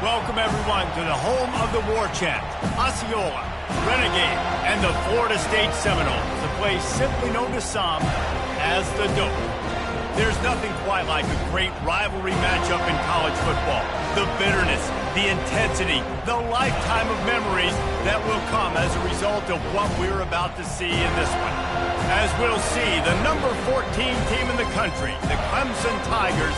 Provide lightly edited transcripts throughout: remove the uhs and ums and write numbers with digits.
Welcome, everyone, to the home of the war chant, Osceola, Renegade, and the Florida State Seminoles, the place simply known to some as the Dope. There's nothing quite like a great rivalry matchup in college football. The bitterness, the intensity, the lifetime of memories that will come as a result of what we're about to see in this one. As we'll see, the number 14 team in the country, the Clemson Tigers,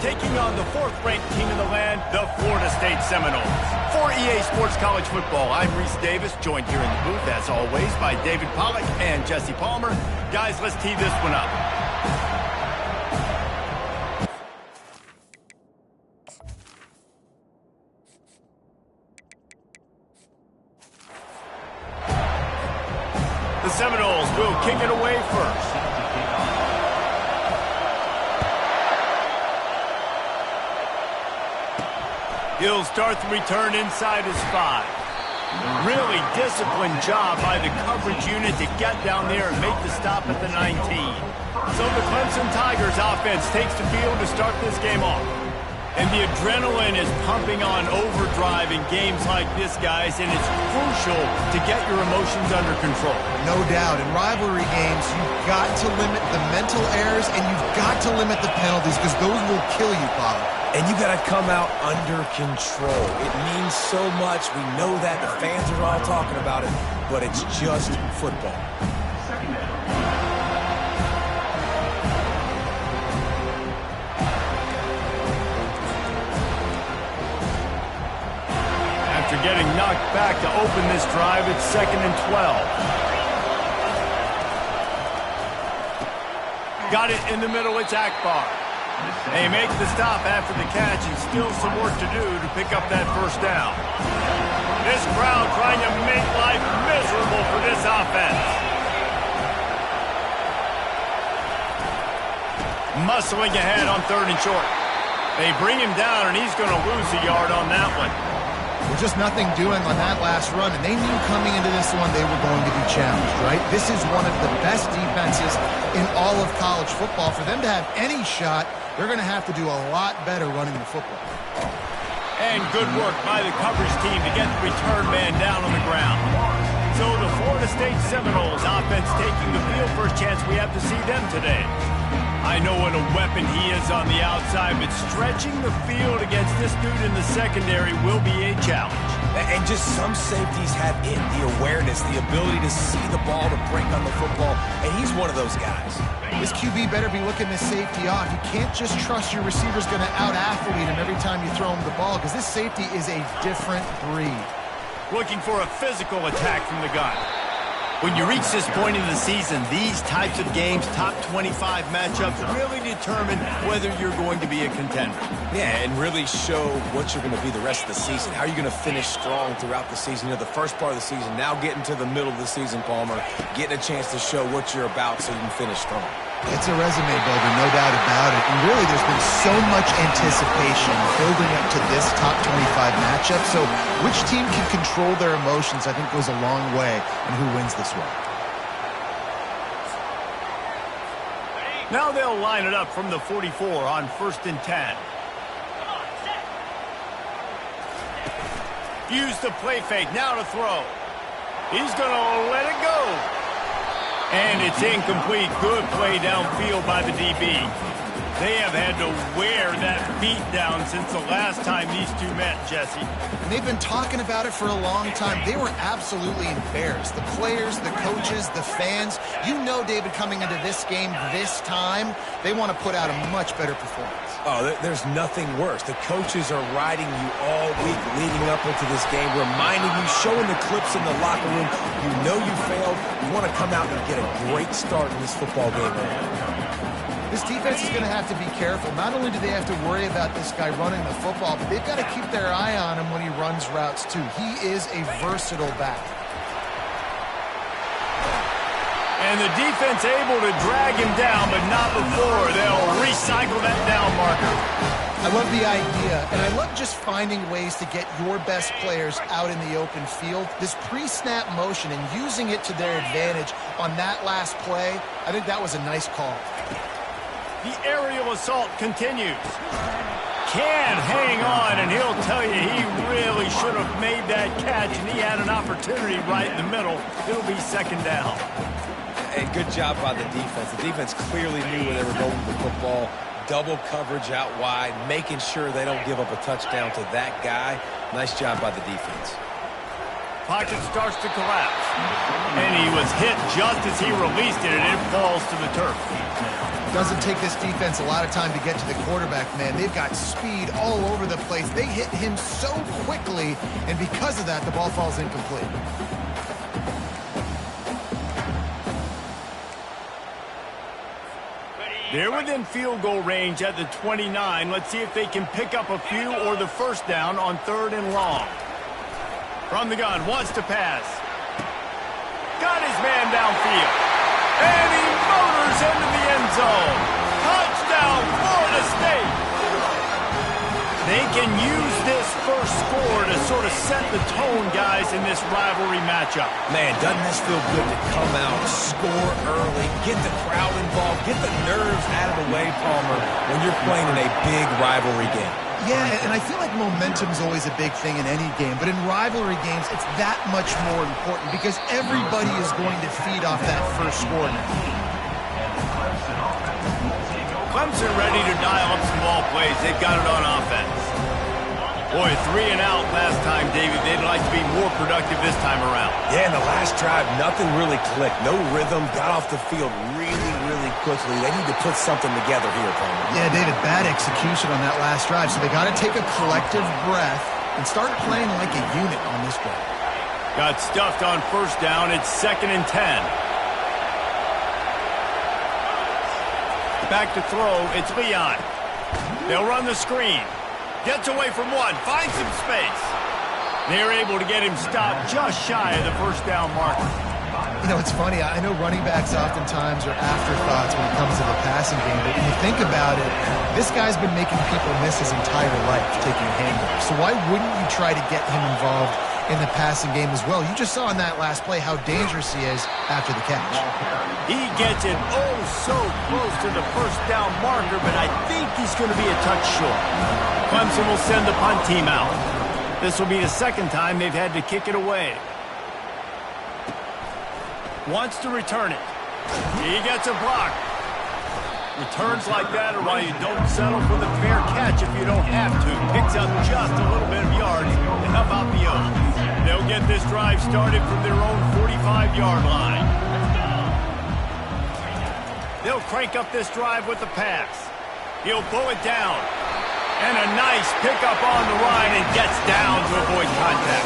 taking on the 4th-ranked team in the land, the Florida State Seminoles. For EA Sports College Football, I'm Reese Davis, joined here in the booth, as always, by David Pollack and Jesse Palmer. Guys, let's tee this one up. The Seminoles will kick it away first. He'll start the return inside his 5. Really disciplined job by the coverage unit to get down there and make the stop at the 19. So the Clemson Tigers offense takes the field to start this game off. And the adrenaline is pumping on overdrive in games like this, guys, and it's crucial to get your emotions under control. No doubt. In rivalry games, you've got to limit the mental errors and you've got to limit the penalties because those will kill you, Bob. And you got to come out under control. It means so much. We know that. The fans are all talking about it, but it's just football. After getting knocked back to open this drive, it's 2nd and 12. Got it in the middle, it's Akbar. They make the stop after the catch and still some work to do to pick up that first down. This crowd trying to make life miserable for this offense. Muscling ahead on 3rd and short. They bring him down and he's going to lose a yard on that one. Well, just nothing doing on that last run, and they knew coming into this one they were going to be challenged, right? This is one of the best defenses in all of college football. For them to have any shot, they're going to have to do a lot better running the football. And good work by the coverage team to get the return man down on the ground. So the Florida State Seminoles offense taking the field, first chance we have to see them today. I know what a weapon he is on the outside, but stretching the field against this dude in the secondary will be a challenge. And just some safeties have it, the awareness, the ability to see the ball, to break on the football, and he's one of those guys. This QB better be looking this safety off. You can't just trust your receiver's going to out-athlete him every time you throw him the ball, because this safety is a different breed. Looking for a physical attack from the gun. When you reach this point in the season, these types of games, top 25 matchups, really determine whether you're going to be a contender. Yeah, and really show what you're going to be the rest of the season. How are you going to finish strong throughout the season? You know, the first part of the season, now getting to the middle of the season, Palmer, getting a chance to show what you're about so you can finish strong. It's a resume builder, no doubt about it. And really, there's been so much anticipation building up to this top 25 matchup. So which team can control their emotions, I think, goes a long way in who wins this one. Now they'll line it up from the 44 on 1st and 10. Use the play fake, now to throw. He's going to let it go. And it's incomplete. Good play downfield by the DB. They have had to wear that beat down since the last time these two met, Jesse. And they've been talking about it for a long time. They were absolutely embarrassed. The players, the coaches, the fans. You know, David, coming into this game this time, they want to put out a much better performance. Oh, there's nothing worse. The coaches are riding you all week leading up into this game, reminding you, showing the clips in the locker room. You know you failed. You want to come out and get a great start in this football game. This defense is going to have to be careful. Not only do they have to worry about this guy running the football, but they've got to keep their eye on him when he runs routes, too. He is a versatile back. And the defense able to drag him down, but not before. They'll recycle that down marker. I love the idea, and I love just finding ways to get your best players out in the open field. This pre-snap motion and using it to their advantage on that last play, I think that was a nice call. The aerial assault continues. can hang on, and he'll tell you he really should have made that catch, and he had an opportunity right in the middle. It'll be second down. Hey, good job by the defense. The defense clearly knew where they were going with the football. Double coverage out wide, making sure they don't give up a touchdown to that guy. Nice job by the defense. Pocket starts to collapse, and he was hit just as he released it, and it falls to the turf. Doesn't take this defense a lot of time to get to the quarterback, man. They've got speed all over the place. They hit him so quickly, and because of that, the ball falls incomplete. They're within field goal range at the 29. Let's see if they can pick up a few or the first down on 3rd and long. From the gun, wants to pass. Got his man downfield. And he motors into the end zone. Touchdown, Florida State. They can use this first score to sort of set the tone, guys, in this rivalry matchup. Man, doesn't this feel good to come out, score early, get the crowd involved, get the nerves out of the way, Palmer, when you're playing in a big rivalry game. Yeah, and I feel like momentum's always a big thing in any game, but in rivalry games, it's that much more important because everybody is going to feed off that first score now. Clemson ready to dial up some ball plays. They've got it on offense. Boy, 3 and out last time, David. They'd like to be more productive this time around. Yeah, in the last drive, nothing really clicked. No rhythm, got off the field really quickly. They need to put something together here, Palmer. Yeah, David, bad execution on that last drive, so they got to take a collective breath and start playing like a unit on this drive. Got stuffed on first down. It's 2nd and 10. Back to throw. It's Leon. They'll run the screen. Gets away from one. Finds some space. They're able to get him stopped just shy of the first down marker. You know, it's funny. I know running backs oftentimes are afterthoughts when it comes to the passing game, but when you think about it, this guy's been making people miss his entire life taking handoffs. So why wouldn't you try to get him involved in the passing game as well? You just saw in that last play how dangerous he is after the catch. He gets it oh so close to the first down marker, but I think he's going to be a touch short. Clemson will send the punt team out. This will be the second time they've had to kick it away. Wants to return it. He gets a block. Returns like that are why you don't settle for the fair catch if you don't have to. Picks up just a little bit of yards to help out the Oaks. They'll get this drive started from their own 45-yard line. They'll crank up this drive with the pass. He'll pull it down. And a nice pickup on the line and gets down to avoid contact.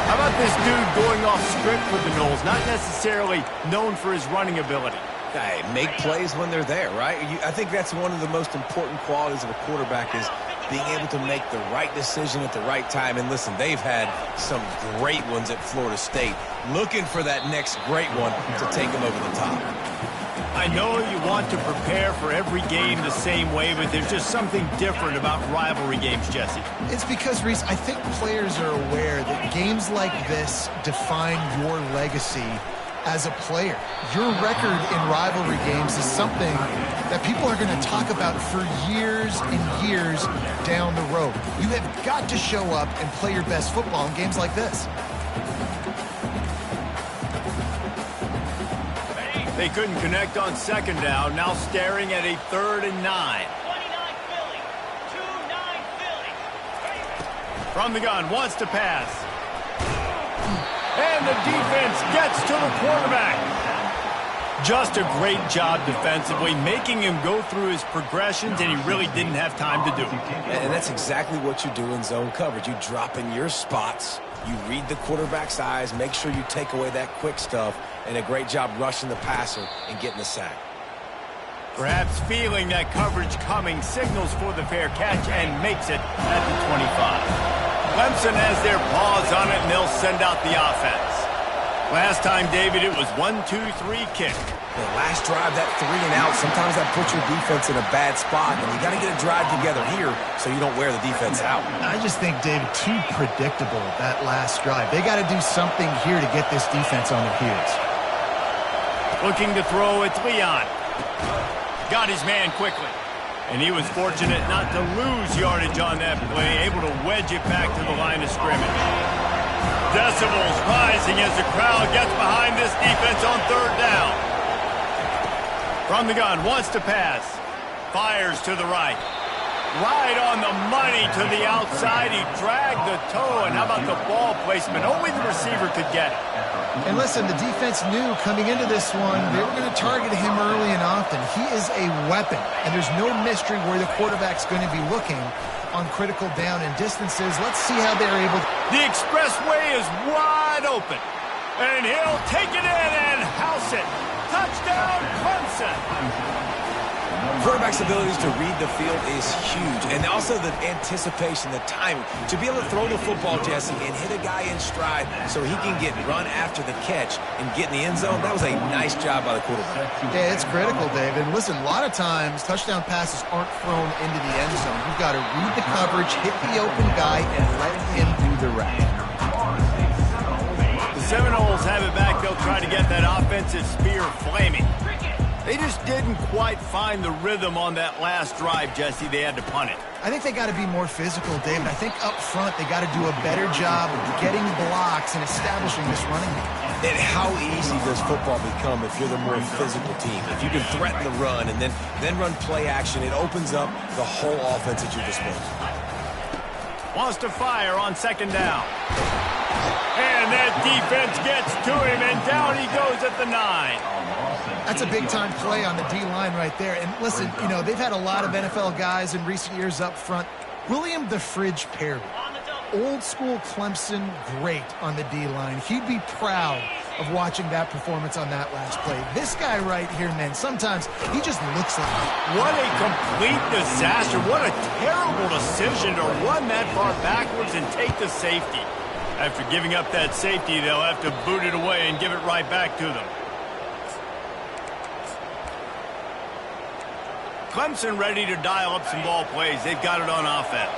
How about this dude going off script for the Noles? Not necessarily known for his running ability. Hey, make plays when they're there, right? I think that's one of the most important qualities of a quarterback is being able to make the right decision at the right time. And listen, they've had some great ones at Florida State. Looking for that next great one to take them over the top. I know you want to prepare for every game the same way, but there's just something different about rivalry games, Jesse. It's because, Reese, I think players are aware that games like this define your legacy as a player. Your record in rivalry games is something that people are going to talk about for years and years down the road. You have got to show up and play your best football in games like this. They couldn't connect on second down. Now staring at a 3rd and 9. 29 Philly. 2-9 Philly. From the gun, wants to pass. And the defense gets to the quarterback. Just a great job defensively, making him go through his progressions, and he really didn't have time to do it. And that's exactly what you do in zone coverage. You drop in your spots, you read the quarterback's eyes, make sure you take away that quick stuff, and a great job rushing the passer and getting the sack. Perhaps feeling that coverage coming, signals for the fair catch and makes it at the 25. Clemson has their paws on it, and they'll send out the offense. Last time, David, it was 1-2-3 kick. The last drive, that 3 and out, sometimes that puts your defense in a bad spot, and you got to get a drive together here so you don't wear the defense out. I just think, David, too predictable that last drive. They got to do something here to get this defense on their heels. Looking to throw, it's Leon. Got his man quickly. And he was fortunate not to lose yardage on that play, able to wedge it back to the line of scrimmage. Decibels rising as the crowd gets behind this defense on third down. From the gun, wants to pass. Fires to the right. Right on the money to the outside. He dragged the toe, and how about the ball placement? Only the receiver could get it. And listen, the defense knew coming into this one, they were going to target him early and often. He is a weapon, and there's no mystery where the quarterback's going to be looking on critical down and distances. Let's see how they're able to... The expressway is wide open, and he'll take it in and house it. Touchdown, Clemson. Quarterback's abilities to read the field is huge, and also the anticipation, the timing. To be able to throw the football, Jesse, and hit a guy in stride so he can get run after the catch and get in the end zone, that was a nice job by the quarterback. Yeah, it's critical, Dave. And listen, a lot of times touchdown passes aren't thrown into the end zone. You've got to read the coverage, hit the open guy, and let him do the rest. The Seminoles have it back. They'll try to get that offensive spear flaming. They just didn't quite find the rhythm on that last drive, Jesse. They had to punt it. I think they got to be more physical, David. I think up front they got to do a better job of getting blocks and establishing this running game. And how easy does football become if you're the more physical team? If you can threaten the run and then run play action, it opens up the whole offense at your disposal. Wants to fire on second down. And that defense gets to him, and down he goes at the 9. That's a big-time play on the D-line right there. And listen, you know, they've had a lot of NFL guys in recent years up front. William the Fridge Perry, old-school Clemson great on the D-line. He'd be proud of watching that performance on that last play. This guy right here, man, sometimes he just looks like... What a complete disaster. What a terrible decision to run that far backwards and take the safety. After giving up that safety, they'll have to boot it away and give it right back to them. Clemson ready to dial up some ball plays. They've got it on offense.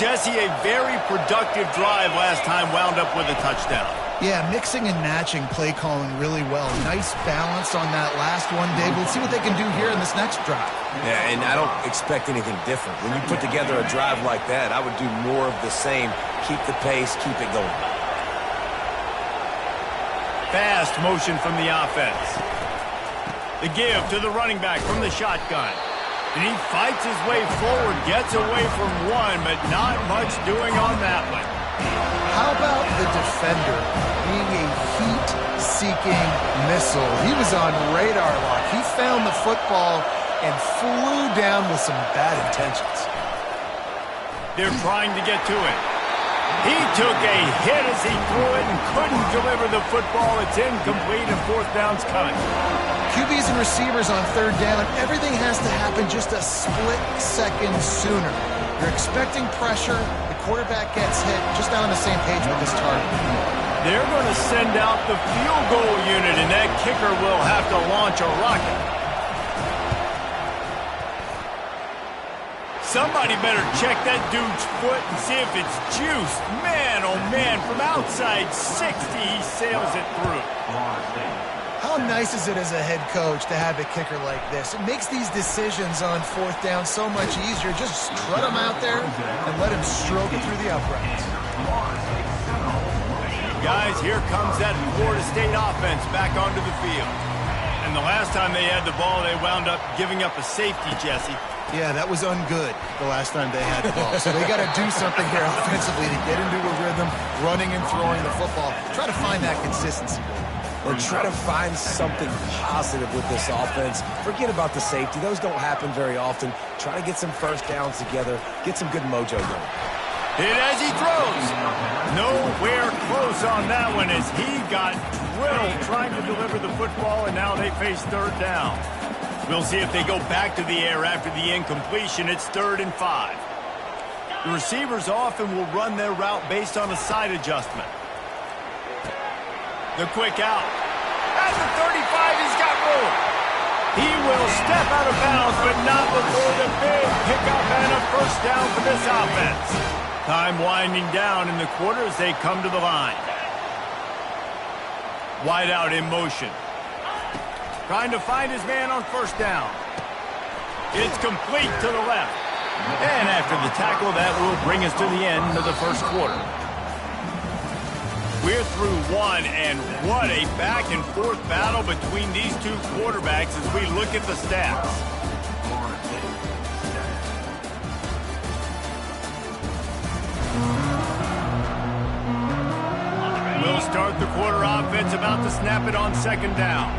Jesse, a very productive drive last time, wound up with a touchdown. Yeah, mixing and matching play calling really well. Nice balance on that last one, Dave. We'll see what they can do here in this next drive. Yeah, and I don't expect anything different. When you put together a drive like that, I would do more of the same. Keep the pace, keep it going. Fast motion from the offense. The give to the running back from the shotgun. And he fights his way forward, gets away from one, but not much doing on that one. How about the defender being a heat-seeking missile? He was on radar lock. He found the football and flew down with some bad intentions. They're trying to get to it. He took a hit as he threw it and couldn't deliver the football. It's incomplete and fourth down's coming. QBs and receivers on third down, everything has to happen just a split second sooner. You're expecting pressure, the quarterback gets hit, just not on the same page with this target. They're going to send out the field goal unit, and that kicker will have to launch a rocket. Somebody better check that dude's foot and see if it's juiced. Man, oh man, from outside 60, he sails it through. How nice is it as a head coach to have a kicker like this? It makes these decisions on fourth down so much easier. Just strut him out there and let him stroke it through the uprights. Guys, here comes that Florida State offense back onto the field. And the last time they had the ball, they wound up giving up a safety, Jesse. Yeah, that was ungood the last time they had the ball. So they got to do something here offensively to get into a rhythm, running and throwing the football. Try to find that consistency. Or try to find something positive with this offense. Forget about the safety. Those don't happen very often. Try to get some first downs together. Get some good mojo going. Hit as he throws. Nowhere close on that one as he got drilled trying to deliver the football, and now they face third down. We'll see if they go back to the air after the incompletion. It's 3rd and 5. The receivers often will run their route based on a side adjustment. The quick out. At the 35, he's got room. He will step out of bounds, but not before the big pickup and a first down for this offense. Time winding down in the quarter as they come to the line. Wide out in motion. Trying to find his man on first down. It's complete to the left. And after the tackle, that will bring us to the end of the first quarter. We're through one, and what a back-and-forth battle between these two quarterbacks as we look at the stats. We'll start the quarter offense about to snap it on second down.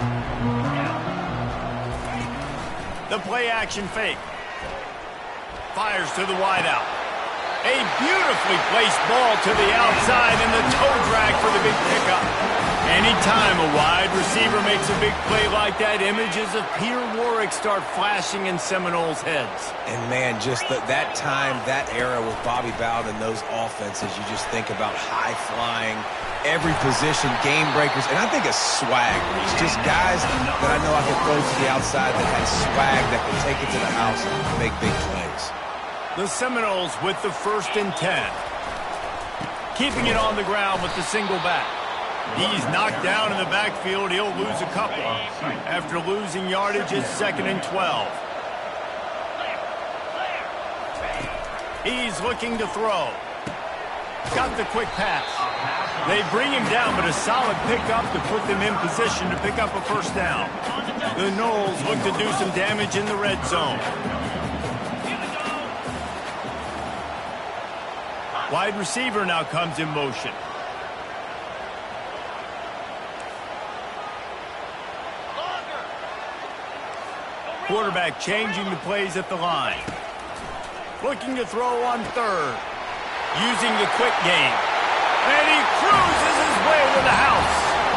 The play-action fake. Fires to the wideout. A beautifully placed ball to the outside and the toe drag for the big pickup. Anytime a wide receiver makes a big play like that, images of Peter Warwick start flashing in Seminoles' heads. And, man, just that time, that era with Bobby Bowden and those offenses, you just think about high-flying, every position, game breakers, and I think a swag. It's just guys that I know I could throw to the outside that had swag that could take it to the house and make big plays. The Seminoles with the 1st and 10. Keeping it on the ground with the single back. He's knocked down in the backfield. He'll lose a couple. After losing yardage, it's 2nd and 12. He's looking to throw. Got the quick pass. They bring him down, but a solid pickup to put them in position to pick up a 1st down. The Noles look to do some damage in the red zone. Wide receiver now comes in motion. Quarterback changing the plays at the line. Looking to throw on 3rd. Using the quick game. And he cruises his way to the house.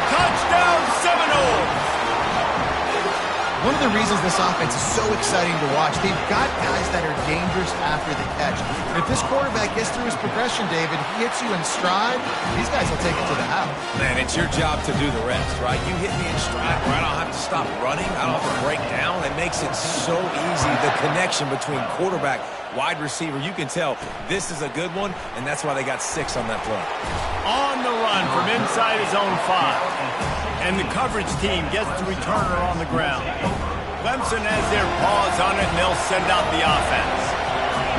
Touchdown, Seminoles! One of the reasons this offense is so exciting to watch, they've got guys that are dangerous after the catch. And if this quarterback gets through his progression, David, he hits you in stride, these guys will take it to the house. Man, it's your job to do the rest, right? You hit me in stride where I don't have to stop running. I don't have to break down. It makes it so easy, the connection between quarterback, wide receiver. You can tell this is a good one, and that's why they got 6 on that play. On the run from inside his own 5. And the coverage team gets the returner on the ground. Clemson has their paws on it, and they'll send out the offense.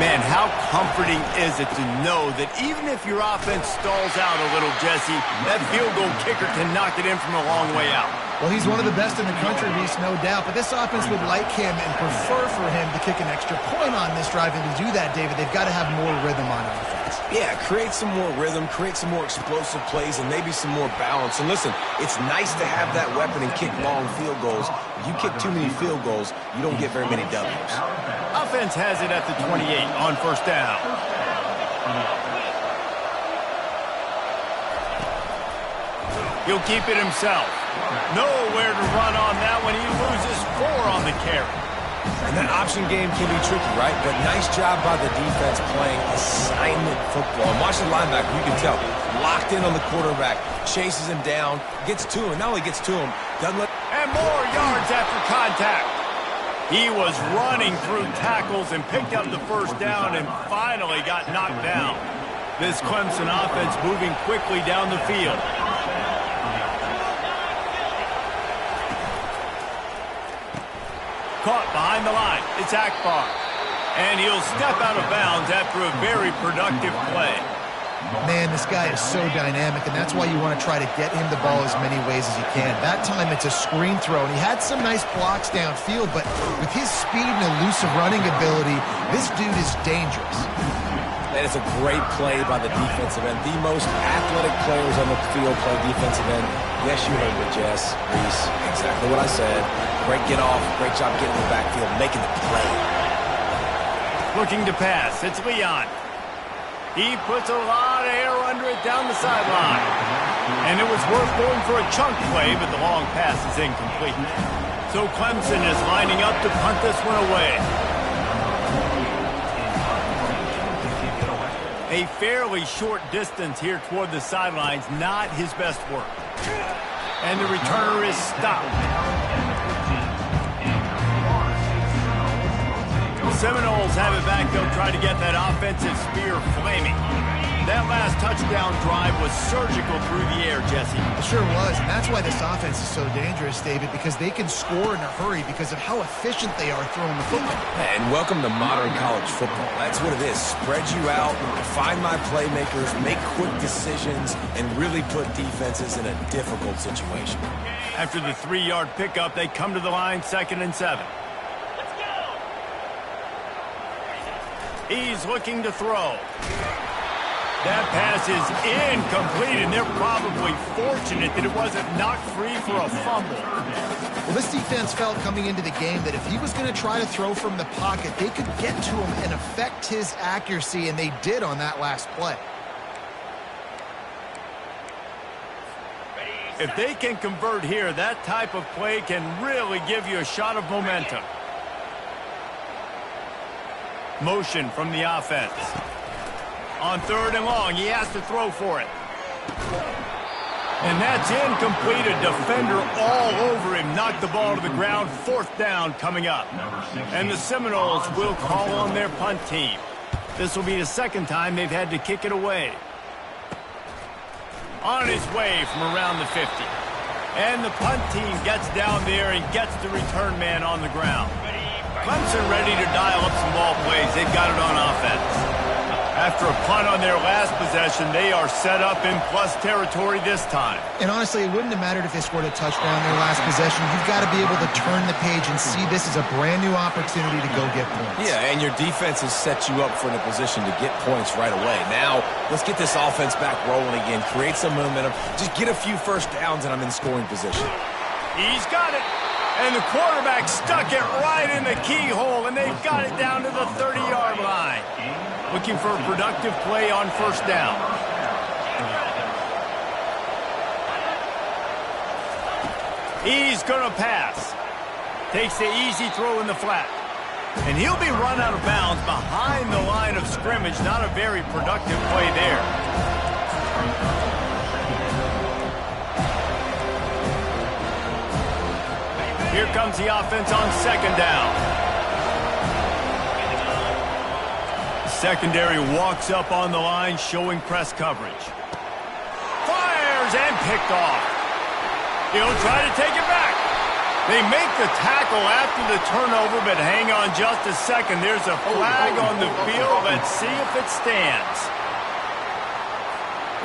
Man, how comforting is it to know that even if your offense stalls out a little, Jesse, that field goal kicker can knock it in from a long way out. Well, he's one of the best in the country, Reese, no doubt. But this offense would like him and prefer for him to kick an extra point on this drive. And to do that, David, they've got to have more rhythm on offense. Yeah, create some more rhythm, create some more explosive plays, and maybe some more balance. And listen, it's nice to have that weapon and kick long field goals. If you kick too many field goals, you don't get very many W's. Offense has it at the 28 on 1st down. He'll keep it himself. Nowhere to run on that one. He loses 4 on the carry. And that option game can be tricky, right? But nice job by the defense playing assignment football. And watch the linebacker. You can tell. Locked in on the quarterback. Chases him down. Gets to him. Not only gets to him, doesn't let... And more yards after contact. He was running through tackles and picked up the 1st down and finally got knocked down. This Clemson offense moving quickly down the field. Caught behind the line. It's Akbar. And he'll step out of bounds after a very productive play. Man, this guy is so dynamic, and that's why you want to try to get him the ball as many ways as you can. That time, it's a screen throw, and he had some nice blocks downfield, but with his speed and elusive running ability, this dude is dangerous. And it's a great play by the defensive end. The most athletic players on the field play defensive end. Yes, you heard me, Jess, Reese. Exactly what I said. Great get off. Great job getting in the backfield, making the play. Looking to pass. It's Leon. He puts a lot of air under it down the sideline. And it was worth going for a chunk play, but the long pass is incomplete. So Clemson is lining up to punt this one away. A fairly short distance here toward the sidelines, not his best work. And the returner is stopped. The Seminoles have it back. They'll try to get that offensive spear flaming. That That last touchdown drive was surgical through the air, Jesse. It sure was, and that's why this offense is so dangerous, David, because they can score in a hurry because of how efficient they are throwing the football. And welcome to modern college football. That's what it is. Spread you out, find my playmakers, make quick decisions, and really put defenses in a difficult situation. After the 3-yard pickup, they come to the line, 2nd and 7. He's looking to throw. That pass is incomplete, and they're probably fortunate that it wasn't knocked free for a fumble. Well, this defense felt coming into the game that if he was going to try to throw from the pocket, they could get to him and affect his accuracy, and they did on that last play. If they can convert here, that type of play can really give you a shot of momentum. Motion from the offense. On 3rd and long, he has to throw for it. And that's incomplete. A defender all over him. Knocked the ball to the ground. 4th down coming up. And the Seminoles will call on their punt team. This will be the 2nd time they've had to kick it away. On his way from around the 50. And the punt team gets down there and gets the return man on the ground. Clemson ready to dial up some ball plays. They've got it on offense. After a punt on their last possession, they are set up in plus territory this time. And honestly, it wouldn't have mattered if they scored a touchdown their last possession. You've got to be able to turn the page and see this is a brand new opportunity to go get points. Yeah, and your defense has set you up for a position to get points right away. Now, let's get this offense back rolling again, create some momentum, just get a few first downs, and I'm in scoring position. He's got it. And the quarterback stuck it right in the keyhole, and they've got it down to the 30-yard line. Looking for a productive play on 1st down. He's going to pass. Takes the easy throw in the flat. And he'll be run out of bounds behind the line of scrimmage. Not a very productive play there. Here comes the offense on 2nd down. Secondary walks up on the line, showing press coverage. Fires and picked off. He'll try to take it back. They make the tackle after the turnover, but hang on just a second. There's a flag on the field. Let's see if it stands.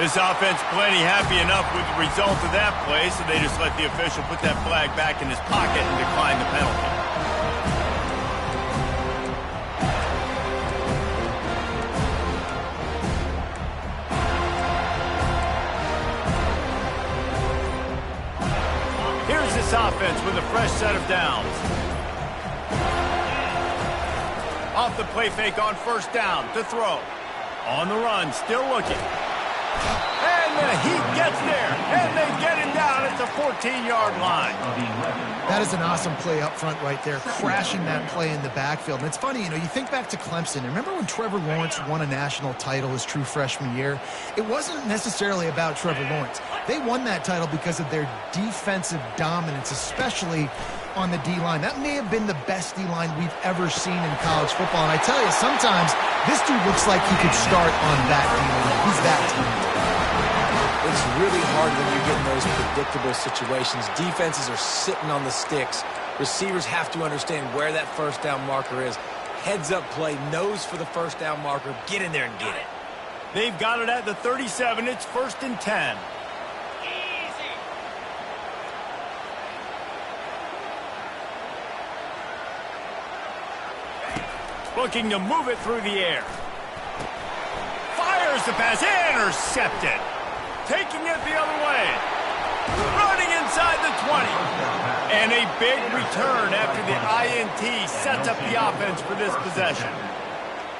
This offense plenty happy enough with the result of that play, so they just let the official put that flag back in his pocket and decline the penalty. Here's this offense with a fresh set of downs. Off the play fake on 1st down to throw. On the run, still looking. And he gets there, and they get him down at the 14-yard line. That is an awesome play up front right there, crashing that play in the backfield. And it's funny, you know, you think back to Clemson. Remember when Trevor Lawrence won a national title his true freshman year? It wasn't necessarily about Trevor Lawrence. They won that title because of their defensive dominance, especially on the D-line. That may have been the best D-line we've ever seen in college football. And I tell you, sometimes this dude looks like he could start on that D-line. He's that talented. It's really hard when you get in those predictable situations. Defenses are sitting on the sticks. Receivers have to understand where that 1st down marker is. Heads-up play, nose for the 1st down marker. Get in there and get it. They've got it at the 37. It's 1st and 10. Looking to move it through the air. Fires the pass. Intercepted. Taking it the other way. Running inside the 20. And a big return after the INT sets up the offense for this possession.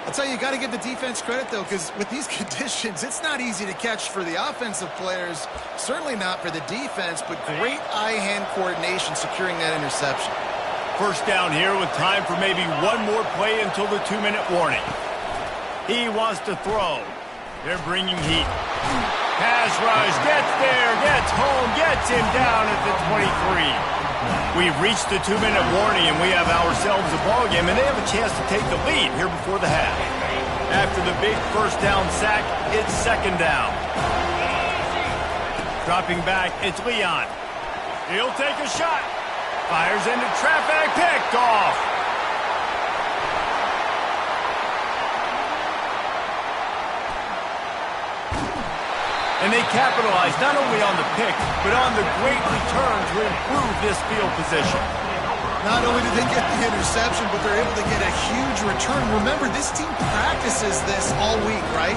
I'll tell you, you got to give the defense credit, though, because with these conditions, it's not easy to catch for the offensive players. Certainly not for the defense, but great eye-hand coordination securing that interception. 1st down here with time for maybe one more play until the 2-minute warning. He wants to throw. They're bringing heat. Pass rush, gets there, gets home, gets him down at the 23. We've reached the 2-minute warning, and we have ourselves a ball game, and they have a chance to take the lead here before the half. After the big first down sack, it's second down. Dropping back, it's Leon. He'll take a shot. Fires into traffic, picked off. And they capitalize not only on the pick, but on the great return to improve this field position. Not only did they get the interception, but they're able to get a huge return. Remember, this team practices this all week, right?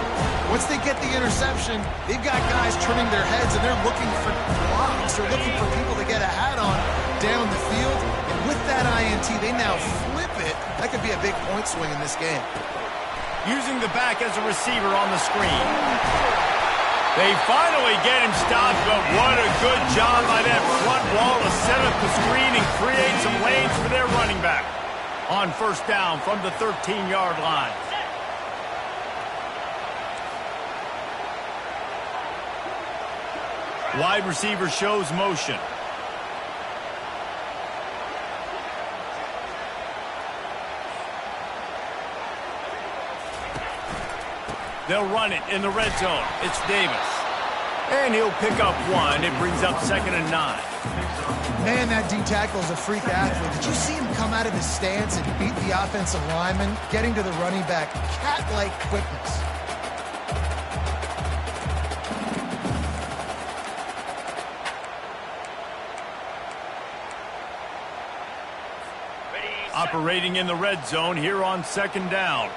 Once they get the interception, they've got guys turning their heads, and they're looking for blocks. They're looking for people to get a hat on down the field. And with that INT, they now flip it. That could be a big point swing in this game. Using the back as a receiver on the screen. They finally get him stopped, but what a good job by that front wall to set up the screen and create some lanes for their running back. On first down from the 13-yard line. Wide receiver shows motion. They'll run it in the red zone. It's Davis. And he'll pick up one. It brings up 2nd and 9. Man, that D tackle is a freak athlete. Did you see him come out of his stance and beat the offensive lineman, getting to the running back? Cat-like quickness. Operating in the red zone here on 2nd down.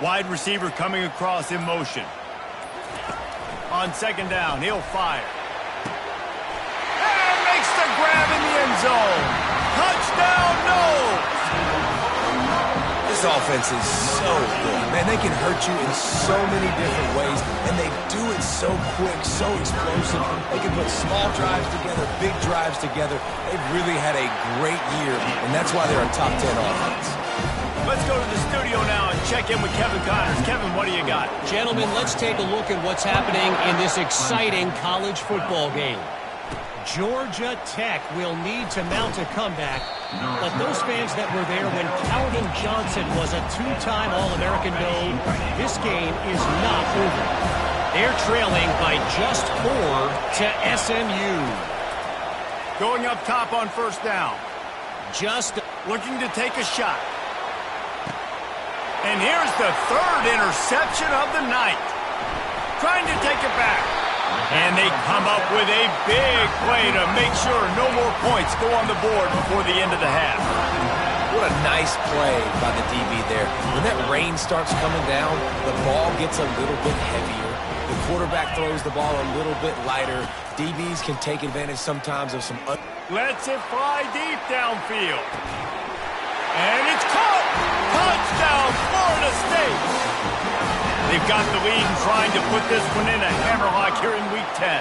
Wide receiver coming across in motion. On 2nd down, he'll fire. And makes the grab in the end zone. Touchdown, Knowles! This offense is so good. Man, they can hurt you in so many different ways, and they do it so quick, so explosive. They can put small drives together, big drives together. They've really had a great year, and that's why they're a top 10 offense. Let's go to the studio now and check in with Kevin Connors. Kevin, what do you got? Gentlemen, let's take a look at what's happening in this exciting college football game. Georgia Tech will need to mount a comeback, but those fans that were there when Calvin Johnson was a two-time All-American know this game is not over. They're trailing by just 4 to SMU. Going up top on first down. Just looking to take a shot. And here's the 3rd interception of the night. Trying to take it back. And they come up with a big play to make sure no more points go on the board before the end of the half. What a nice play by the DB there. When that rain starts coming down, the ball gets a little bit heavier. The quarterback throws the ball a little bit lighter. DBs can take advantage sometimes of some... Lets it fly deep downfield. And it's caught! Touchdown, Florida State! They've got the lead and trying to put this one in a hammerlock here in Week 10.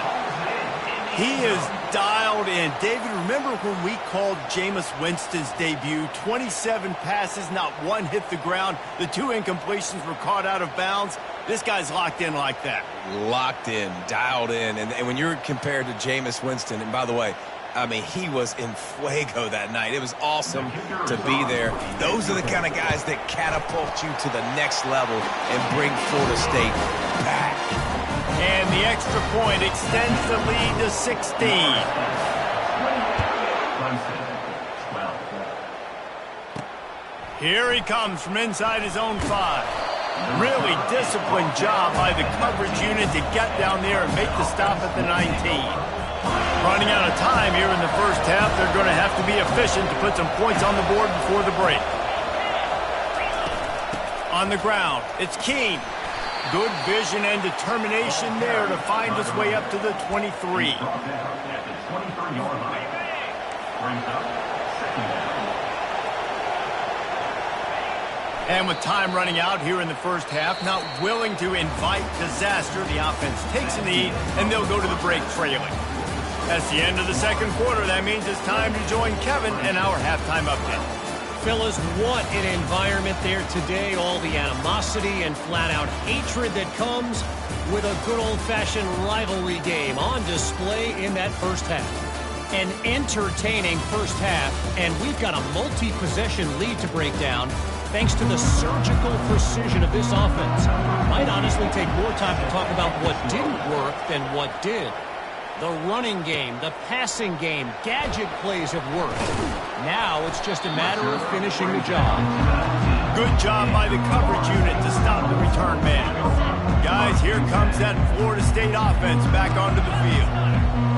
He is dialed in. David, remember when we called Jameis Winston's debut? 27 passes, not one hit the ground. The 2 incompletions were caught out of bounds. This guy's locked in like that. Locked in, dialed in. And when you're compared to Jameis Winston, and by the way, I mean, he was in fuego that night. It was awesome to be there. Those are the kind of guys that catapult you to the next level and bring Florida State back. And the extra point extends the lead to 16. Here he comes from inside his own 5. Really disciplined job by the coverage unit to get down there and make the stop at the 19. Running out of time here in the first half. They're going to have to be efficient to put some points on the board before the break. On the ground, it's Keene. Good vision and determination there to find his way up to the 23. And with time running out here in the first half, not willing to invite disaster, the offense takes a knee, and they'll go to the break trailing. That's the end of the second quarter. That means it's time to join Kevin and our halftime update. Fellas, what an environment there today. All the animosity and flat-out hatred that comes with a good old-fashioned rivalry game on display in that first half. An entertaining first half, and we've got a multi-possession lead to break down thanks to the surgical precision of this offense. Might honestly take more time to talk about what didn't work than what did. The running game, the passing game, gadget plays have worked. Now it's just a matter of finishing the job. Good job by the coverage unit to stop the return man. Guys, here comes that Florida State offense back onto the field.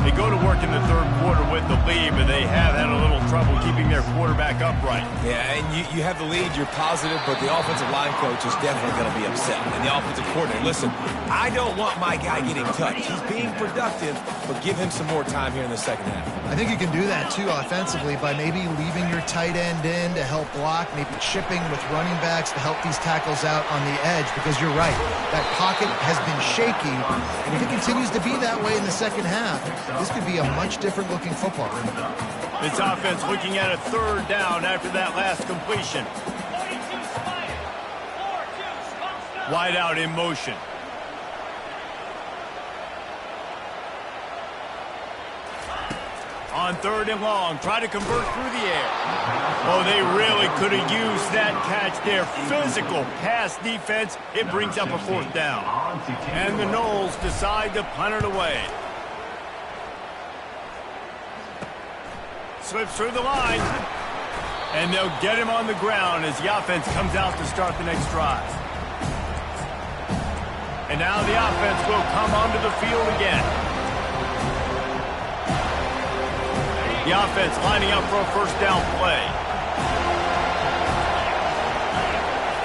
They go to work in the third quarter with the lead, but they have had a little trouble keeping their quarterback upright. Yeah, and you have the lead, you're positive, but the offensive line coach is definitely going to be upset. And the offensive coordinator, listen, I don't want my guy getting touched. He's being productive, but give him some more time here in the second half. I think you can do that, too, offensively, by maybe leaving your tight end in to help block, maybe chipping with running backs to help these tackles out on the edge, because you're right. That pocket has been shaky, and if it continues to be that way in the second half, this could be a much different-looking football. This offense looking at a third down after that last completion. 42 Spider. 4-2 Spot. Wide out in motion. On third and long, try to convert through the air. Oh, they really could have used that catch there. Physical pass defense. It brings up a fourth down. And the Noles decide to punt it away. Slips through the line. And they'll get him on the ground as the offense comes out to start the next drive. And now the offense will come onto the field again. The offense lining up for a first down play.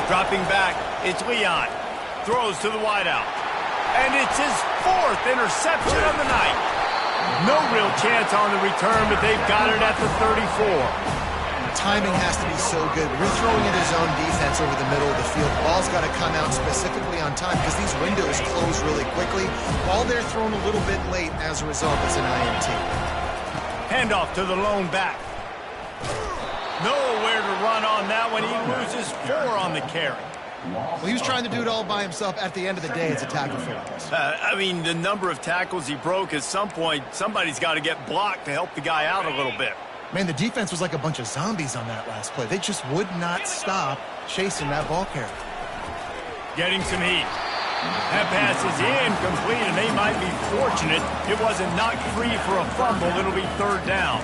Dropping back, it's Leon. Throws to the wideout. And it's his fourth interception of the night. No real chance on the return, but they've got it at the 34. Timing has to be so good. We're throwing in his own defense over the middle of the field. The ball's got to come out specifically on time because these windows close really quickly. Ball they're thrown a little bit late. As a result, it's an INT. Handoff to the lone back. Nowhere to run on that one. He loses 4 on the carry. Well, he was trying to do it all by himself. At the end of the day, it's a tackle for loss. I mean, the number of tackles he broke, at some point, somebody's got to get blocked to help the guy out a little bit. Man, the defense was like a bunch of zombies on that last play. They just would not stop chasing that ball carrier. Getting some heat. That pass is incomplete, and they might be fortunate it wasn't knocked free for a fumble. It'll be third down.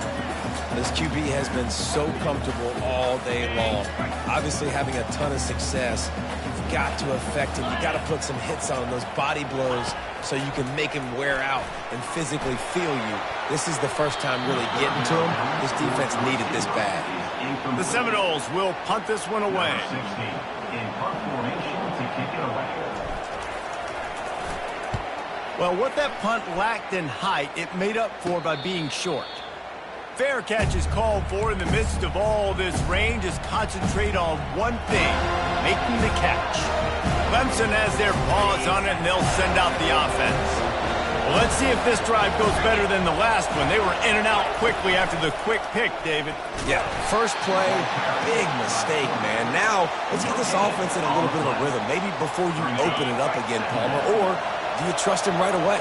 This QB has been so comfortable all day long. Obviously having a ton of success. You've got to affect him. You've got to put some hits on those body blows so you can make him wear out and physically feel you. This is the first time really getting to him. This defense needed this bad. The Seminoles will punt this one away. In punt formation to kick it away. Well, what that punt lacked in height, it made up for by being short. Fair catch is called for in the midst of all this rain. Just concentrate on one thing, making the catch. Clemson has their paws on it, and they'll send out the offense. Well, let's see if this drive goes better than the last one. They were in and out quickly after the quick pick, David. Yeah, first play, big mistake, man. Now, let's get this offense in a little bit of a rhythm. Maybe before you open it up again, Palmer, or do you trust him right away?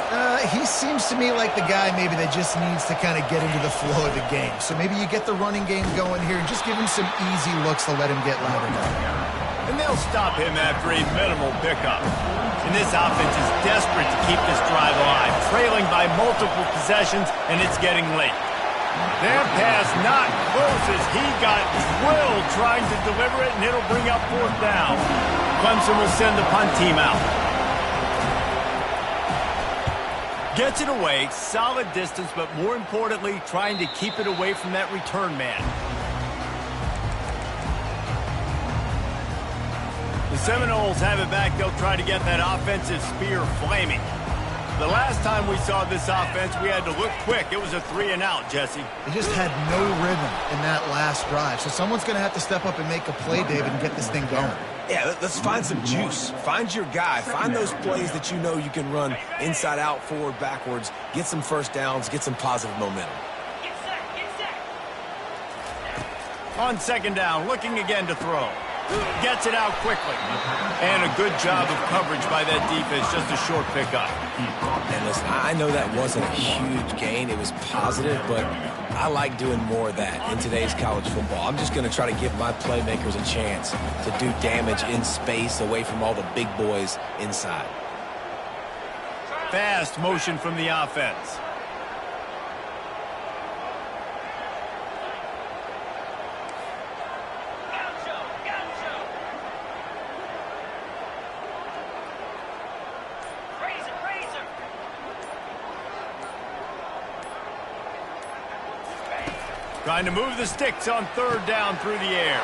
He seems to me like the guy maybe that just needs to kind of get into the flow of the game. So maybe you get the running game going here and just give him some easy looks to let him get louder. And they'll stop him after a minimal pickup. And this offense is desperate to keep this drive alive, trailing by multiple possessions, and it's getting late. Their pass not close as he got drilled trying to deliver it, and it'll bring up fourth down. Clemson will send the punt team out. Gets it away, solid distance, but more importantly, trying to keep it away from that return man. The Seminoles have it back. They'll try to get that offensive spear flaming. The last time we saw this offense, we had to look quick. It was a 3-and-out, Jesse. They just had no rhythm in that last drive. So someone's going to have to step up and make a play, David, and get this thing going. Yeah, let's find some juice. Find your guy. Find those plays that you know you can run inside out, forward, backwards. Get some first downs. Get some positive momentum. Get set, get set. On second down, looking again to throw. Gets it out quickly. And a good job of coverage by that defense. Just a short pickup. And listen, I know that wasn't a huge gain. It was positive, but I like doing more of that in today's college football. I'm just going to try to give my playmakers a chance to do damage in space away from all the big boys inside. Fast motion from the offense. Trying to move the sticks on third down through the air.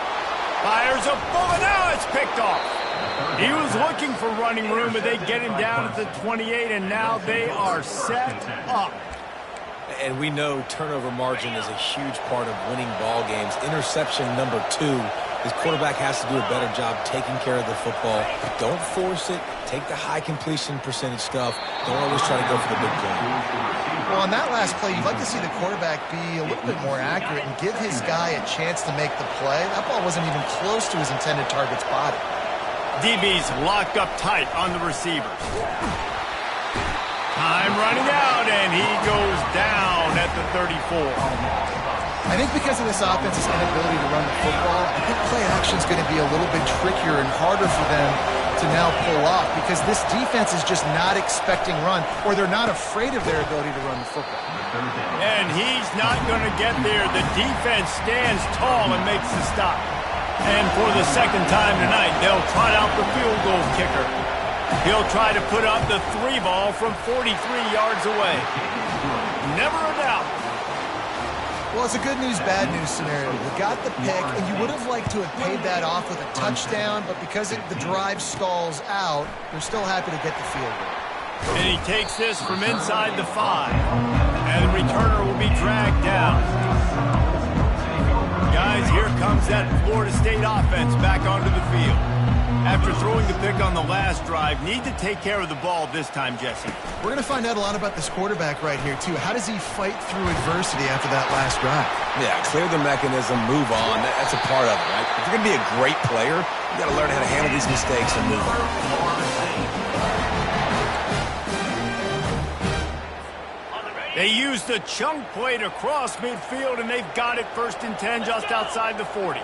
Fires a bullet. Now it's picked off. He was looking for running room, but they get him down at the 28, and now they are set up. And we know turnover margin is a huge part of winning ball games. Interception number 2. His quarterback has to do a better job taking care of the football. Don't force it. Take the high completion percentage stuff. Don't always try to go for the big play. Well, on that last play, you'd like to see the quarterback be a little bit more accurate and give his guy a chance to make the play. That ball wasn't even close to his intended target's body. DB's locked up tight on the receivers. Time running out, and he goes down at the 34. I think because of this offense's inability to run the football, I think play action is going to be a little bit trickier and harder for them to now pull off because this defense is just not expecting run, or they're not afraid of their ability to run the football. And he's not going to get there. The defense stands tall and makes the stop. And for the second time tonight, they'll trot out the field goal kicker. He'll try to put up the 3 ball from 43 yards away. Never a doubt. Well, it's a good news, bad news scenario. You got the pick, and you would have liked to have paid that off with a touchdown, but because the drive stalls out, they're still happy to get the field goal. And he takes this from inside the 5. And the returner will be dragged down. Guys, here comes that Florida State offense back onto the field. After throwing the pick on the last drive, need to take care of the ball this time, Jesse. We're going to find out a lot about this quarterback right here, too. How does he fight through adversity after that last drive? Yeah, clear the mechanism, move on. That's a part of it, right? If you're going to be a great player, you got to learn how to handle these mistakes and move on. They use the chunk play to cross midfield, and they've got it 1st and 10 just outside the 40.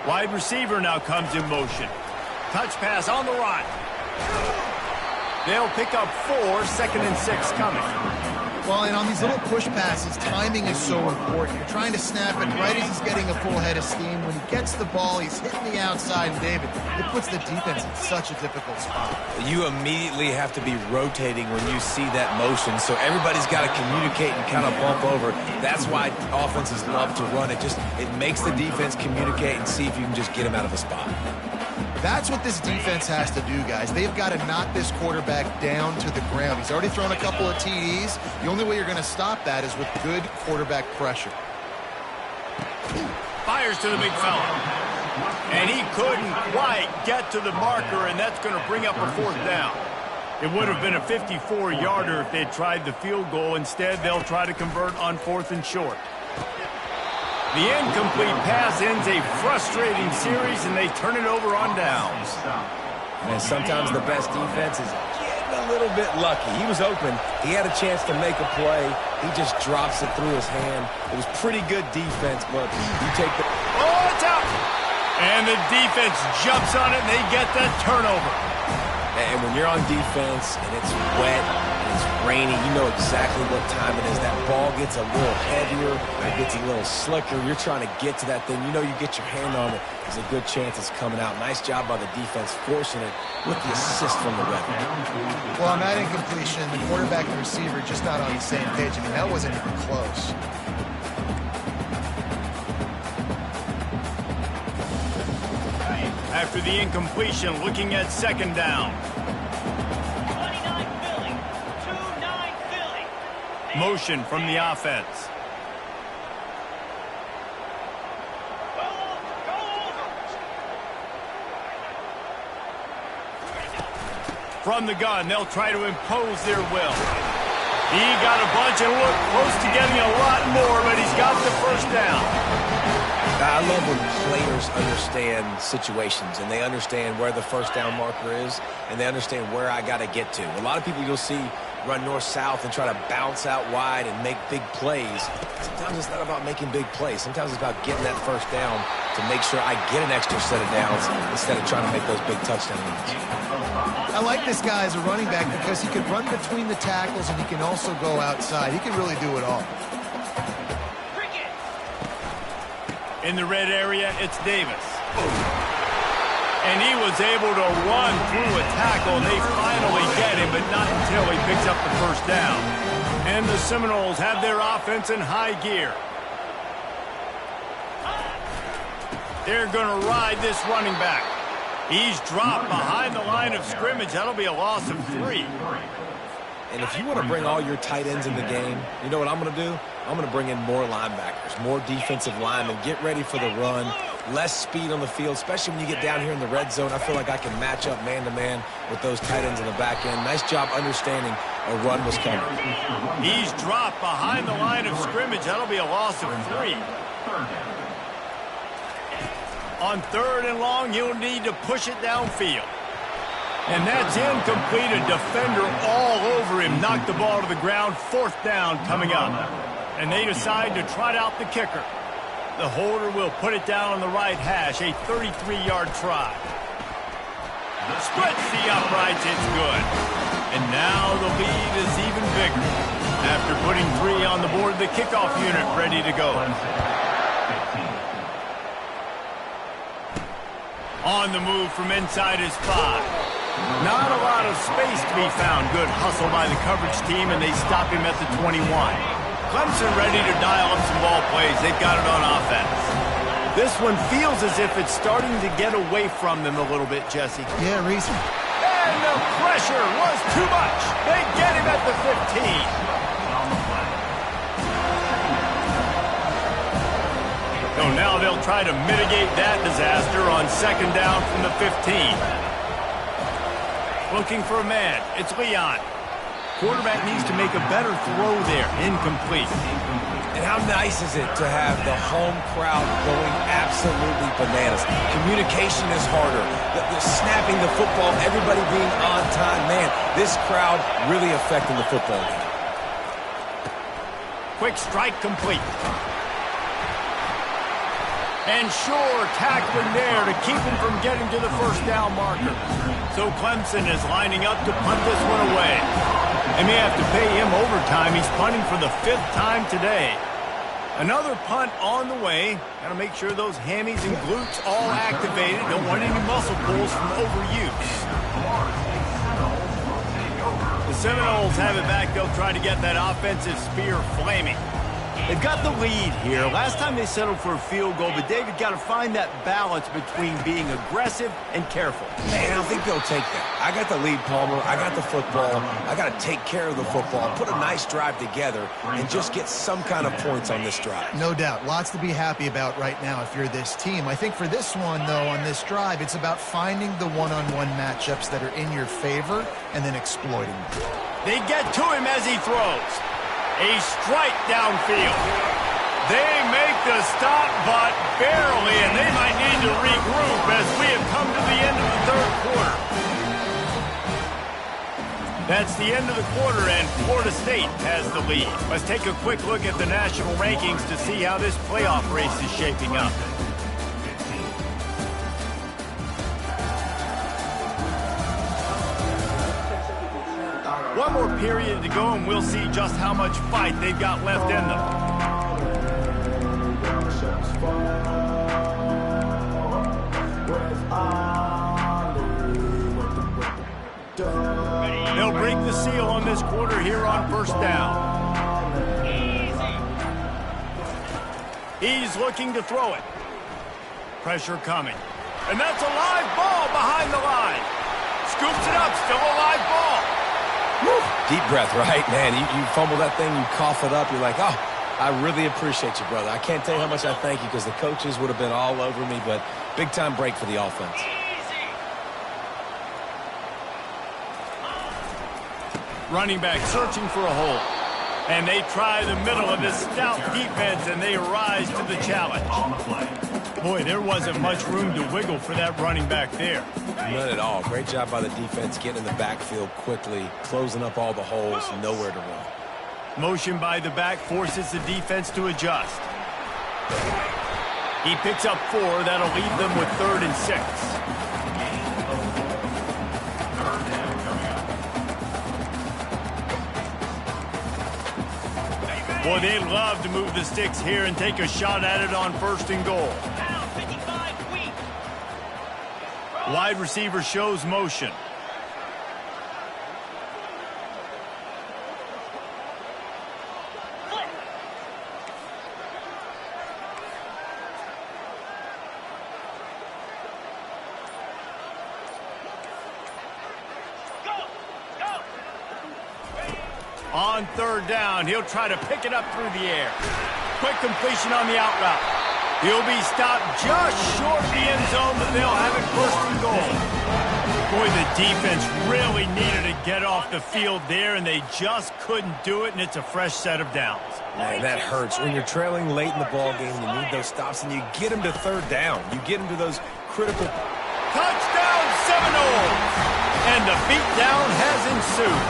Wide receiver now comes in motion. Touch pass on the right. They'll pick up 4, 2nd and 6 coming. Well, and on these little push passes, timing is so important. You're trying to snap it right as he's getting a full head of steam. When he gets the ball, he's hitting the outside, and David, it puts the defense in such a difficult spot. You immediately have to be rotating when you see that motion, so everybody's got to communicate and kind of bump over. That's why offenses love to run it. It makes the defense communicate and see if you can just get him out of a spot. That's what this defense has to do, guys. They've got to knock this quarterback down to the ground. He's already thrown a couple of TDs. The only way you're going to stop that is with good quarterback pressure. Fires to the big fella. And he couldn't quite get to the marker, and that's going to bring up a 4th down. It would have been a 54-yarder if they'd tried the field goal. Instead, they'll try to convert on 4th and short. The incomplete pass ends a frustrating series, and they turn it over on downs. And sometimes the best defense is getting a little bit lucky. He was open. He had a chance to make a play. He just drops it through his hand. It was pretty good defense, but you take the... Oh, it's out! And the defense jumps on it, and they get that turnover. And when you're on defense, and it's wet, and it's rainy, you know exactly what time it is. That ball gets a little heavier, it gets a little slicker. You're trying to get to that thing. You know you get your hand on it. There's a good chance it's coming out. Nice job by the defense forcing it with the assist from the weapon. Well, on that incompletion, the quarterback and the receiver just not on the same page. I mean, that wasn't even close. After the incompletion, looking at 2nd down. 29 Philly. 2-9 Philly. Motion from the offense. Go over. From the gun, they'll try to impose their will. He got a bunch and looked close to getting a lot more, but he's got the 1st down. I love when players understand situations and they understand where the first down marker is and they understand where I got to get to. A lot of people you'll see run north-south and try to bounce out wide and make big plays. Sometimes it's not about making big plays. Sometimes it's about getting that first down to make sure I get an extra set of downs instead of trying to make those big touchdown runs. I like this guy as a running back because he can run between the tackles and he can also go outside. He can really do it all. In the red area, it's Davis. And he was able to run through a tackle. They finally get him, but not until he picks up the first down. And the Seminoles have their offense in high gear. They're going to ride this running back. He's dropped behind the line of scrimmage. That'll be a loss of 3. And if you want to bring all your tight ends in the game, you know what I'm going to do? I'm going to bring in more linebackers, more defensive linemen, get ready for the run, less speed on the field, especially when you get down here in the red zone. I feel like I can match up man-to-man with those tight ends in the back end. Nice job understanding a run was coming. He's dropped behind the line of scrimmage. That'll be a loss of 3. On 3rd and long, you'll need to push it downfield. And that's incomplete. A defender all over him. Knocked the ball to the ground. 4th down coming up. And they decide to trot out the kicker. The holder will put it down on the right hash. A 33-yard try. Splits the uprights. It's good. And now the lead is even bigger. After putting 3 on the board, the kickoff unit ready to go. On the move from inside his 5. Not a lot of space to be found. Good hustle by the coverage team, and they stop him at the 21. Clemson ready to dial up some ball plays. They've got it on offense. This one feels as if it's starting to get away from them a little bit, Jesse. Yeah, Reese. And the pressure was too much. They get him at the 15. So now they'll try to mitigate that disaster on 2nd down from the 15. Looking for a man. It's Leon. Quarterback needs to make a better throw there. Incomplete. And how nice is it to have the home crowd going absolutely bananas? Communication is harder. The snapping the football, everybody being on time. Man, this crowd really affecting the football game. Quick strike complete. And sure, tackling there to keep him from getting to the first down marker. So Clemson is lining up to punt this one away. They may have to pay him overtime. He's punting for the 5th time today. Another punt on the way. Got to make sure those hammies and glutes all activated. Don't want any muscle pulls from overuse. The Seminoles have it back. They'll try to get that offensive spear flaming. They've got the lead here. Last time they settled for a field goal, but David got to find that balance between being aggressive and careful. Man, I think they'll take that. I got the lead, Palmer. I got the football. I got to take care of the football, put a nice drive together, and just get some kind of points on this drive. No doubt. Lots to be happy about right now if you're this team. I think for this one, though, on this drive, it's about finding the one-on-one matchups that are in your favor and then exploiting them. They get to him as he throws. A strike downfield. They make the stop, but barely, and they might need to regroup as we have come to the end of the 3rd quarter. That's the end of the quarter, and Florida State has the lead. Let's take a quick look at the national rankings to see how this playoff race is shaping up. One more period to go, and we'll see just how much fight they've got left in them. They'll break the seal on this quarter here on 1st down. He's looking to throw it. Pressure coming. And that's a live ball behind the line. Scoops it up, still a live ball. Woo. Deep breath, right? Man, you fumble that thing, you cough it up, you're like, oh, I really appreciate you, brother. I can't tell you how much I thank you because the coaches would have been all over me, but big-time break for the offense. Running back searching for a hole. And they try the middle of this stout defense, and they rise to the challenge. On the play. Boy, there wasn't much room to wiggle for that running back there. None at all. Great job by the defense getting in the backfield quickly, closing up all the holes, nowhere to run. Motion by the back forces the defense to adjust. He picks up 4. That'll leave them with 3rd and 6. Boy, they love to move the sticks here and take a shot at it on 1st and goal. Down 55 weak. Wide receiver shows motion. Flip. Go. Go. On 3rd down, he'll try to pick it up through the air. Quick completion on the out route. He'll be stopped just short of the end zone, but they'll have it 1st and goal. Boy, the defense really needed to get off the field there, and they just couldn't do it, and it's a fresh set of downs. Man, that hurts. When you're trailing late in the ball game, you need those stops, and you get them to 3rd down. You get them to those critical... Touchdown Seminoles! And the beatdown has ensued.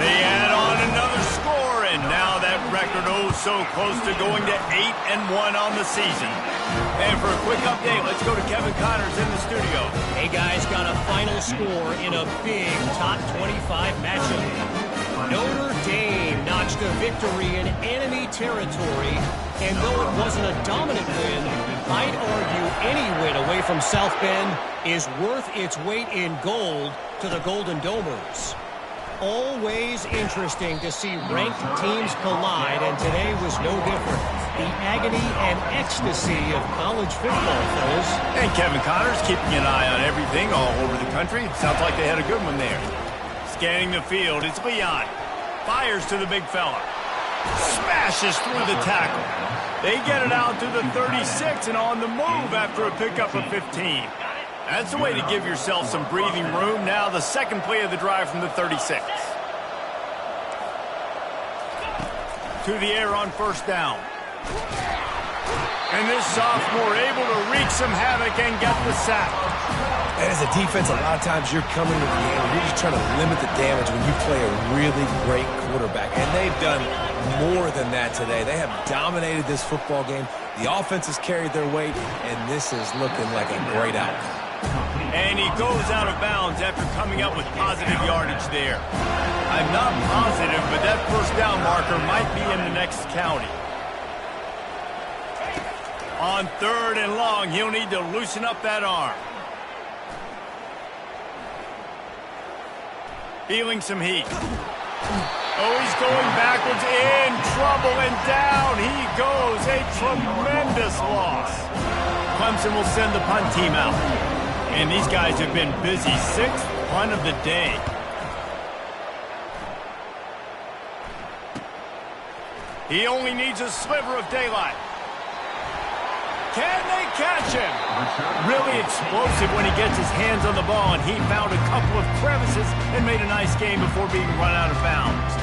They add on another score, and now that record so close to going to 8-1 on the season. And for a quick update, let's go to Kevin Connors in the studio. Hey, guys, got a final score in a big top 25 matchup. Notre Dame notched a victory in enemy territory, and though it wasn't a dominant win, I'd argue any win away from South Bend is worth its weight in gold to the Golden Domers. Always interesting to see ranked teams collide, and today was no different. The agony and ecstasy of college football, fellas. And Kevin Connors keeping an eye on everything all over the country. Sounds like they had a good one there. Scanning the field, it's Leon. Fires to the big fella. Smashes through the tackle. They get it out to the 36 and on the move after a pickup of 15. That's the way to give yourself some breathing room. Now the second play of the drive from the 36. To the air on 1st down. And this sophomore able to wreak some havoc and get the sack. And as a defense, a lot of times you're coming to the game and you're just trying to limit the damage when you play a really great quarterback. And they've done more than that today. They have dominated this football game. The offense has carried their weight, and this is looking like a great outcome. And he goes out of bounds after coming up with positive yardage there. I'm not positive, but that 1st down marker might be in the next county. On 3rd and long, he'll need to loosen up that arm. Feeling some heat. Oh, he's going backwards, in trouble, and down he goes. A tremendous loss. Clemson will send the punt team out. And these guys have been busy. 6th punt of the day. He only needs a sliver of daylight. Can they catch him? Really explosive when he gets his hands on the ball, and he found a couple of crevices and made a nice game before being run out of bounds.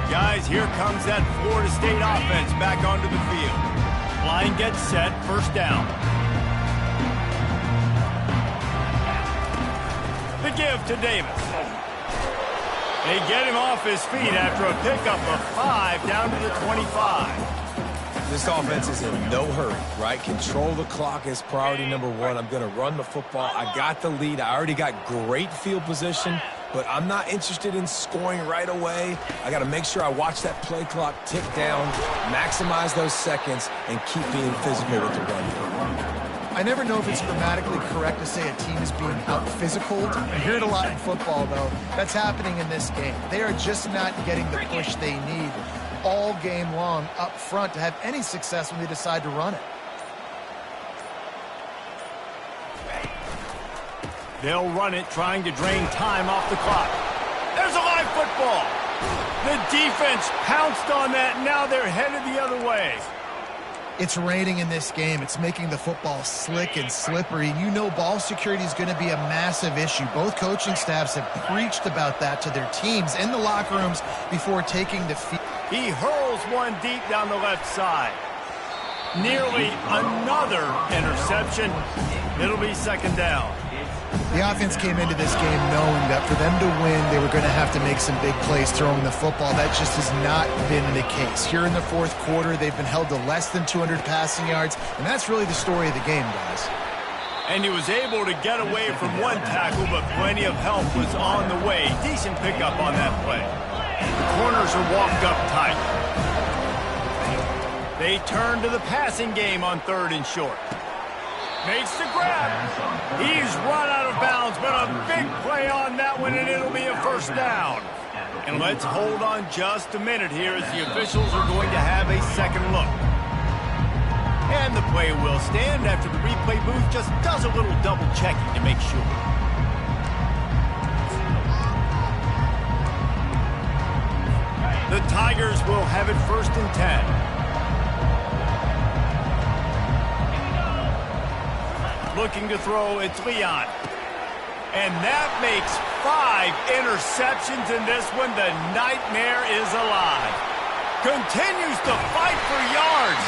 Guys, here comes that Florida State offense back onto the field. Line gets set, 1st down. The give to Davis. They get him off his feet after a pickup of 5 down to the 25. This offense is in no hurry, right? Control the clock is priority number 1. I'm going to run the football. I got the lead. I already got great field position, but I'm not interested in scoring right away. I got to make sure I watch that play clock tick down, maximize those seconds, and keep being physical with the run. I never know if it's grammatically correct to say a team is being out-physicaled. I hear it a lot in football, though. That's happening in this game. They are just not getting the push they need all game long up front to have any success when they decide to run it. They'll run it, trying to drain time off the clock. There's a live football. The defense pounced on that. Now they're headed the other way. It's raining in this game. It's making the football slick and slippery. You know ball security is going to be a massive issue. Both coaching staffs have preached about that to their teams in the locker rooms before taking the field. He hurls one deep down the left side. Nearly another interception. It'll be second down. The offense came into this game knowing that for them to win, they were going to have to make some big plays throwing the football. That just has not been the case. Here in the fourth quarter, they've been held to less than 200 passing yards, and that's really the story of the game, guys. And he was able to get away from one tackle, but plenty of help was on the way. Decent pickup on that play. The corners are walked up tight. They turn to the passing game on 3rd and short. Makes the grab. He's run out of bounds, but a big play on that one, and it'll be a first down. And let's hold on just a minute here as the officials are going to have a second look. And the play will stand after the replay booth just does a little double checking to make sure. The Tigers will have it 1st and 10. Looking to throw, it's Leon. And that makes 5 interceptions in this one. The nightmare is alive. Continues to fight for yards.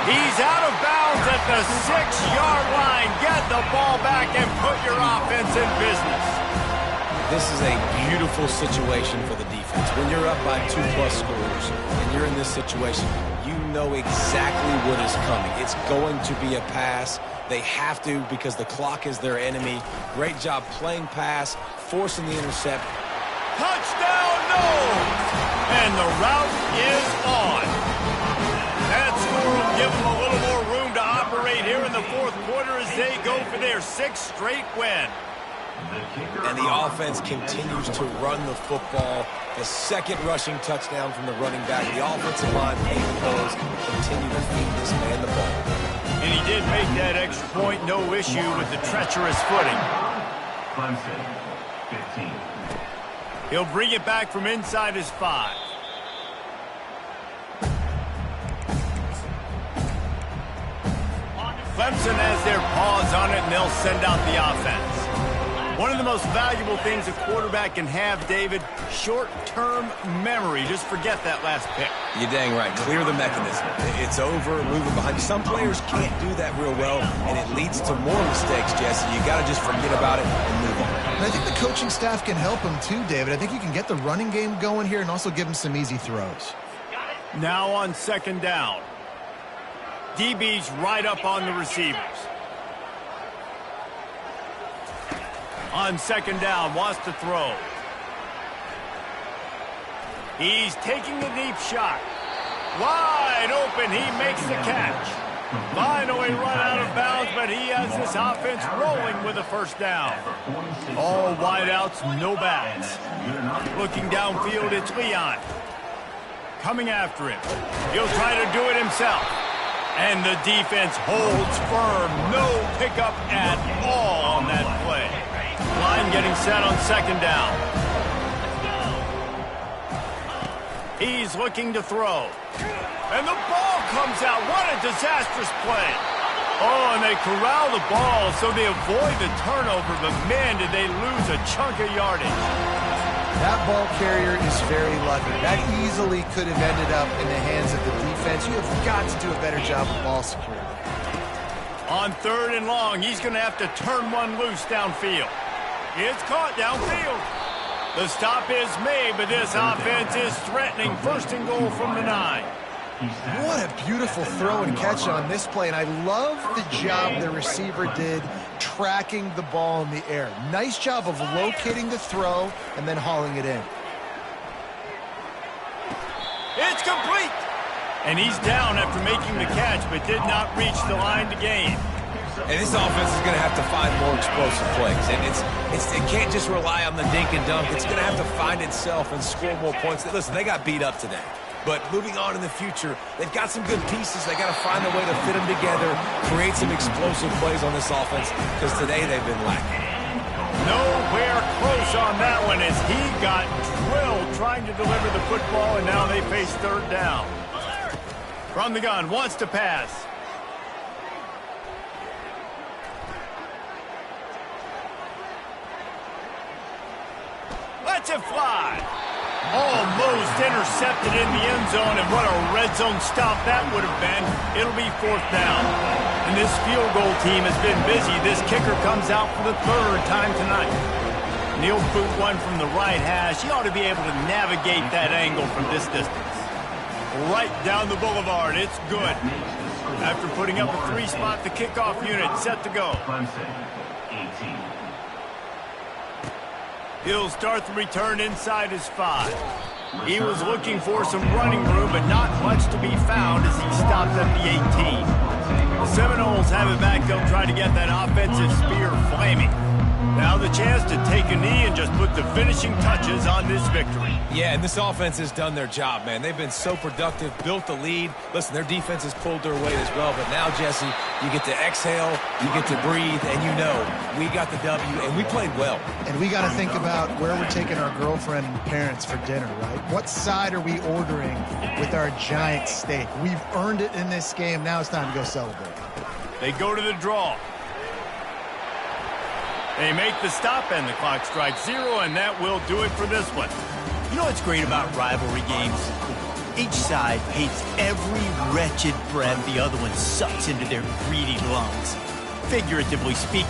He's out of bounds at the 6-yard line. Get the ball back and put your offense in business. This is a beautiful situation for the defense. When you're up by 2+ scores and you're in this situation, you know exactly what is coming. It's going to be a pass. They have to because the clock is their enemy. Great job playing pass, forcing the intercept. Touchdown, no! And the route is on. That score will give them a little more room to operate here in the fourth quarter as they go for their 6th straight win. And the offense continues to run the football. The 2nd rushing touchdown from the running back. The offensive line paying those continue to feed this man the ball. And he did make that extra point, no issue with the treacherous footing. Clemson, 15. He'll bring it back from inside his 5. Clemson has their paws on it, and they'll send out the offense. One of the most valuable things a quarterback can have, David, short-term memory. Just forget that last pick. You're dang right. Clear the mechanism. It's over, moving behind. Some players can't do that real well, and it leads to more mistakes, Jesse. You got to just forget about it and move on. And I think the coaching staff can help him too, David. I think you can get the running game going here and also give him some easy throws. Now on 2nd down. DB's right up on the receivers. On 2nd down, wants to throw. He's taking the deep shot. Wide open, he makes the catch. Finally run out of bounds, but he has this offense rolling with a first down. All wideouts, no backs. Looking downfield, it's Leon. Coming after him. He'll try to do it himself. And the defense holds firm. No pickup at all on that play. Line getting set on 2nd down. He's looking to throw. And the ball comes out. What a disastrous play. Oh, and they corral the ball so they avoid the turnover. But, man, did they lose a chunk of yardage. That ball carrier is very lucky. That easily could have ended up in the hands of the defense. You have got to do a better job of ball security. On 3rd and long, he's going to have to turn one loose downfield. It's caught downfield. The stop is made, but this offense is threatening 1st and goal from the 9. What a beautiful throw and catch on this play, and I love the job the receiver did tracking the ball in the air. Nice job of locating the throw and then hauling it in. It's complete. And he's down after making the catch, but did not reach the line to gain. And this offense is going to have to find more explosive plays. And it can't just rely on the dink and dunk. It's going to have to find itself and score more points. Listen, they got beat up today. But moving on in the future, they've got some good pieces. They got to find a way to fit them together, create some explosive plays on this offense, because today they've been lacking. Nowhere close on that one as he got drilled trying to deliver the football, and now they face 3rd down. From the gun, wants to pass. Lets it fly. Almost intercepted in the end zone, and what a red zone stop that would have been. It'll be 4th down. And this field goal team has been busy. This kicker comes out for the 3rd time tonight. He'll boot one from the right hash. He ought to be able to navigate that angle from this distance. Right down the boulevard. It's good. After putting up a 3-spot, the kickoff unit set to go. Clemson, 18. He'll start the return inside his 5. He was looking for some running room, but not much to be found as he stopped at the 18. The Seminoles have it back. They'll try to get that offensive spear flaming. Now the chance to take a knee and just put the finishing touches on this victory. Yeah, and this offense has done their job, man. They've been so productive, built the lead. Listen, their defense has pulled their weight as well. But now, Jesse, you get to exhale, you get to breathe, and you know we got the W, and we played well. And we got to think about where we're taking our girlfriend and parents for dinner, right? What side are we ordering with our giant steak? We've earned it in this game. Now it's time to go celebrate. They go to the draw. They make the stop, and the clock strikes 0, and that will do it for this one. You know what's great about rivalry games? Each side hates every wretched breath the other one sucks into their greedy lungs. Figuratively speaking,